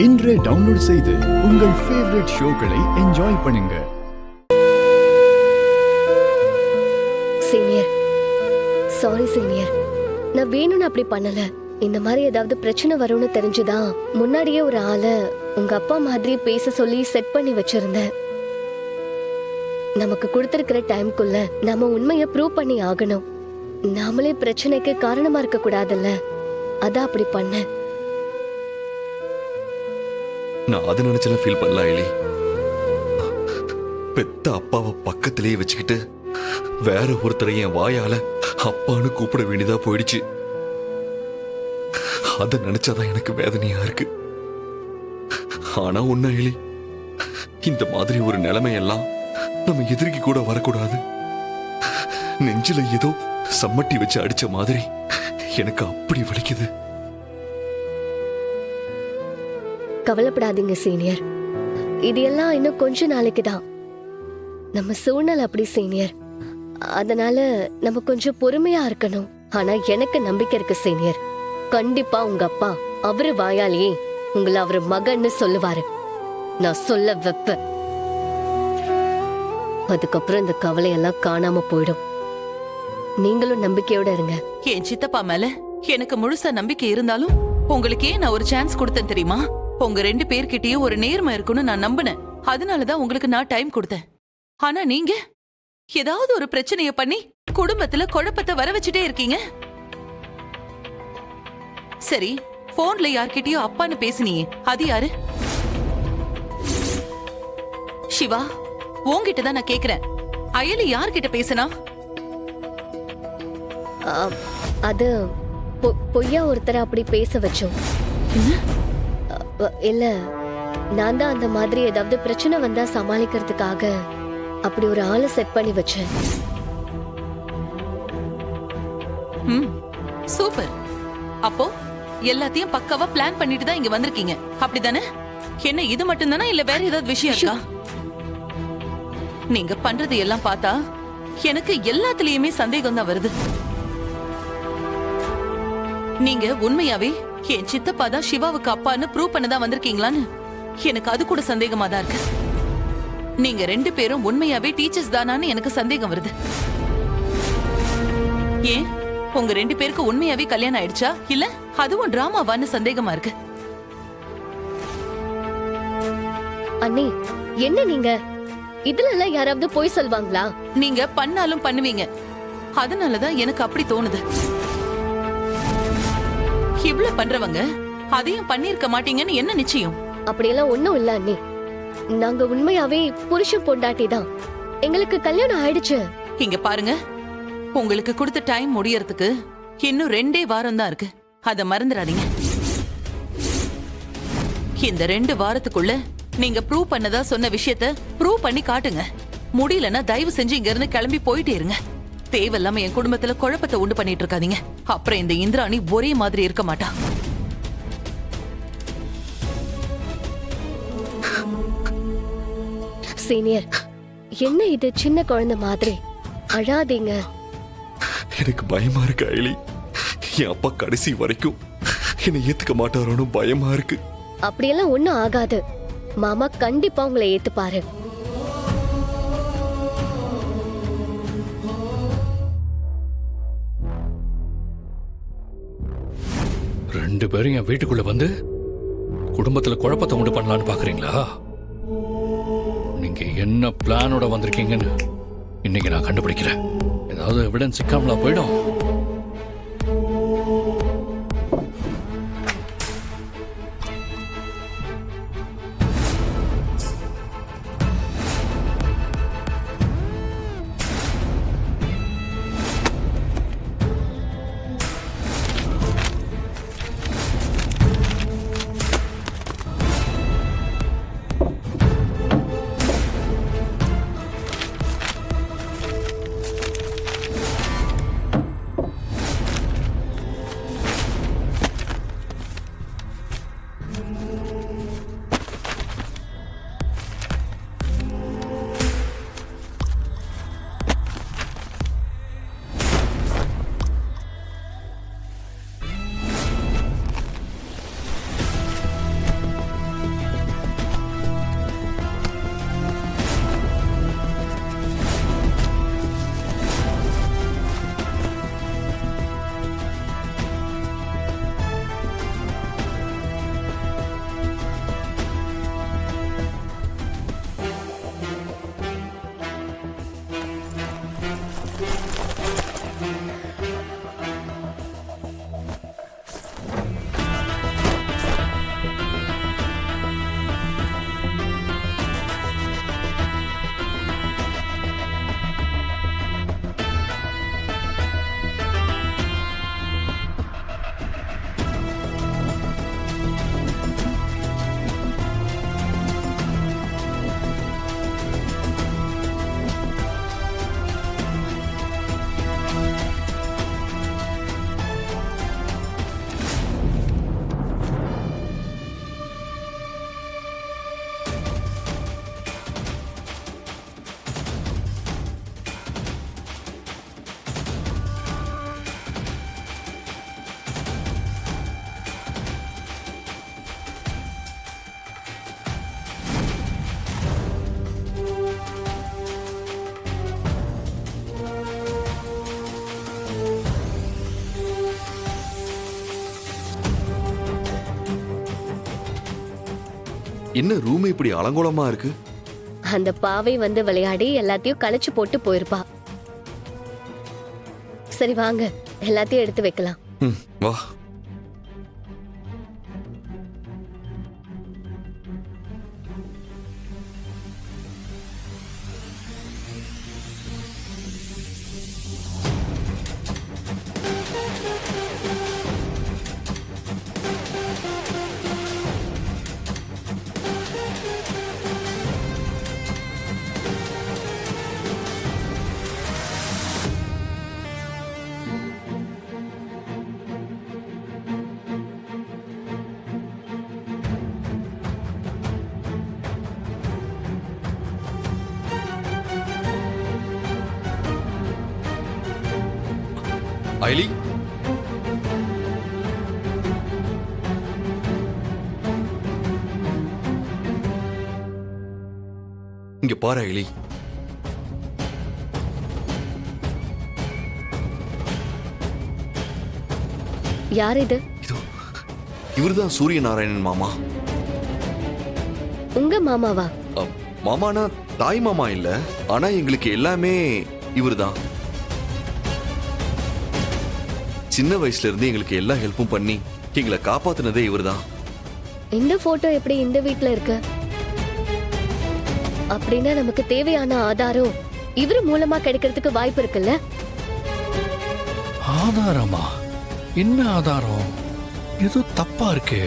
இன்றே டவுன்லோட் செய்து உங்கள் ஃபேவரட் ஷோக்களை என்ஜாய் பண்ணுங்க. சீனியர், சாரி சீனியர், நான் வேணும்னு அப்படி பண்ணல. இந்த மாதிரி ஏதாவது பிரச்சனை வரும்னு தெரிஞ்சுதான் முன்னாடியே ஒரு ஆளை உங்க அப்பா மாதிரி பேச சொல்லி செட் பண்ணி வச்சிருந்தேன். நமக்கு கொடுத்திருக்கிற டைம்குள்ள நம்ம உண்மையை ப்ரூவ் பண்ணி ஆகணும். நாமளே பிரச்சனைக்கு காரணமா இருக்க கூடாதுல்ல, அதான் அப்படி பண்ணேன். நான் அதை நினைச்செல்லாம் ஃபீல் பண்ணல ஐலி. பெத்த அப்பாவை பக்கத்திலேயே வச்சுக்கிட்டு வேற ஒருத்தரை என் வாயால அப்பான்னு கூப்பிட வேண்டியதா போயிடுச்சு. அதை நினைச்சாதான் எனக்கு வேதனையா இருக்கு. ஆனா ஒண்ணு ஐலி, இந்த மாதிரி ஒரு நிலைமையெல்லாம் நம்ம எதிரிக்கு கூட வரக்கூடாது. நெஞ்சில ஏதோ சம்மட்டி வச்சு அடிச்ச மாதிரி எனக்கு அப்படி வலிக்குது. கவலைப்படாதீங்க சீனியர், இது எல்லாம் இன்னும் கொஞ்ச நாளைக்கு தான். நம்ம சூழ்நிலை அப்படி சீனியர், அதனால நம்ம கொஞ்சம் பொறுமையா இருக்கணும். ஆனா எனக்கு நம்பிக்கை இருக்கு சீனியர், கண்டிப்பா உங்க அப்பா அவரு வாயாலேயே உங்களை அவரு மகன்னு சொல்லுவாரு. நான் சொல்ல வைப்பேன். அதுக்கப்புறம் இந்த கவலையெல்லாம் காணாம போயிடும். நீங்களும் நம்பிக்கையோட இருங்க. என் சித்தப்பா மேல எனக்கு முழுசா நம்பிக்கை இருந்தாலும் உங்களுக்கே நான் ஒரு சான்ஸ் கொடுத்தேன் தெரியுமா? உங்க 2 பேர்கிட்டயும் ஒரு நேர்மை இருக்குன்னு நான் நம்பினேன். அதனாலதான் உங்களுக்கு நான் டைம் கொடுத்தேன். ஆனா நீங்க ஏதாவது ஒரு பிரச்சனைய பண்ணி குடும்பத்துல குழப்பத்தை வர வச்சுட்டே இருக்கீங்க. சரி, போன்ல யார்கிட்டயோ அப்பான்னு பேசினியே, அது யாரு? சிவா, உன்கிட்ட தான் நான் கேக்குறேன். அயலி யார்கிட்ட பேசினா? அது பொய்யா ஒருத்தரை அப்படி பேச வச்சோம். இல்ல, நான் தான் அந்த மாதிரி ஏதாவது பிரச்சனை வந்தா சமாளிக்கிறதுக்காக அப்படி ஒரு ஆளை செட் பண்ணி வச்சேன். சூப்பர். அப்போ எல்லாத்தையும் பக்காவா பிளான் பண்ணிட்டு தான் இங்க வந்திருக்கீங்க, அப்படிதானே? என்ன இது மட்டும் தானா, இல்ல வேற ஏதாவது விஷயம் இருக்கா? நீங்க பண்றது எல்லாம் பார்த்தா எனக்கு எல்லாத்துலயுமே சந்தேகம் தான் வருது. நீங்க உண்மையாவே என் சித்தப்பா தான் சிவாவுக்கு அப்பான்னு ப்ரூவ் பண்ணதான் வந்திருக்கீங்களான்னு எனக்கு அது கூட சந்தேகமா தான் இருக்கு. நீங்க 2 பேரும் உண்மையாவே டீச்சர்ஸ் தானான்னு எனக்கு சந்தேகம் வருது. ஏன் உங்க 2 பேருக்கு உண்மையாவே கல்யாணம் ஆயிடுச்சா, இல்ல அதுவும் டிராமாவான்னு சந்தேகமா இருக்கு. அண்ணி, என்ன நீங்க இதுல எல்லாம் யாராவது போய் சொல்வாங்களா? நீங்க பண்ணாலும் பண்ணுவீங்க, அதனாலதான் எனக்கு அப்படி தோணுது. இவ்ளோ பண்றவங்க அதையும் பண்ணிருக்க மாட்டீங்கன்னு என்ன நிச்சயம்? அப்படியெல்லாம் ஒண்ணும் இல்ல அண்ணி, நாங்க உண்மையாவே புருஷன் பொண்டாட்டி தான். எங்களுக்கு கல்யாணம் ஆயிடுச்சு. இங்க பாருங்க, உங்களுக்கு கொடுத்த டைம் முடியறதுக்கு இன்னும் 2 வாரம் தான் இருக்கு. அத மறந்துடாதீங்க. இந்த 2 வாரத்துக்குள்ள நீங்க ப்ரூவ் பண்ணதா சொன்ன விஷயத்த ப்ரூவ் பண்ணி காட்டுங்க. முடியலன்னா தயவு செஞ்சு இங்க இருந்து கிளம்பி போயிட்டே இருங்க. தேவையில்லாம என் குடும்பத்துல குழப்பத்தை உண்டு பண்ணிட்டு இருக்காதீங்க. அப்புறம் இந்த இந்திராணி ஒரே மாதிரி இருக்க மாட்டா. சீனியர், என்ன இது சின்ன குழந்தை மாதிரி? அழாதீங்க. எனக்கு பயமா இருக்கு ஐலி. என் அப்பா கடைசி வரைக்கும் என்னை ஏத்துக்க மாட்டாரோன்னு பயமா இருக்கு. அப்படியெல்லாம் ஒண்ணும் ஆகாது. மாமா கண்டிப்பா உங்களை ஏத்துப்பாரு. ரெண்டு பேரும் என் வீட்டுக்குள்ள வந்து குடும்பத்துல குழப்பத்தை உண்டு பண்ணலான்னு பாக்குறீங்களா? நீங்க என்ன பிளானோட வந்திருக்கீங்கன்னு இன்னைக்கு நான் கண்டுபிடிக்கிறேன். ஏதாவது எவிடன்ஸ் சிக்காமலா போயிடும். என்ன ரூம் இப்படி அலங்கோலமா இருக்கு? அந்த பாவை வந்து விளையாடி எல்லாத்தையும் களைச்சு போட்டு போயிருப்பா. சரி வாங்க, எல்லாத்தையும் எடுத்து வைக்கலாம். வா. ஐலி, இங்க பாரு ஐலி. யார் இது? இதோ இவர்தான் சூரிய நாராயணன் மாமா. உங்க மாமாவா? மாமானா தாய் மாமா இல்ல, ஆனா எங்களுக்கு எல்லாமே இவர்தான். சின்ன வயசுல இருந்து எங்களுக்கு எல்லா ஹெல்ப்பும் பண்ணி எங்களை காப்பாத்துனதே இவர்தான். இந்த போட்டோ எப்படி இந்த வீட்ல இருக்கு? அப்படின்னா நமக்கு தேவையான ஆதாரம் இவரு மூலமா கிடைக்கிறதுக்கு வாய்ப்பு இருக்குல்ல? ஆதாரமா? என்ன ஆதாரம்? ஏதோ தப்பா இருக்கு.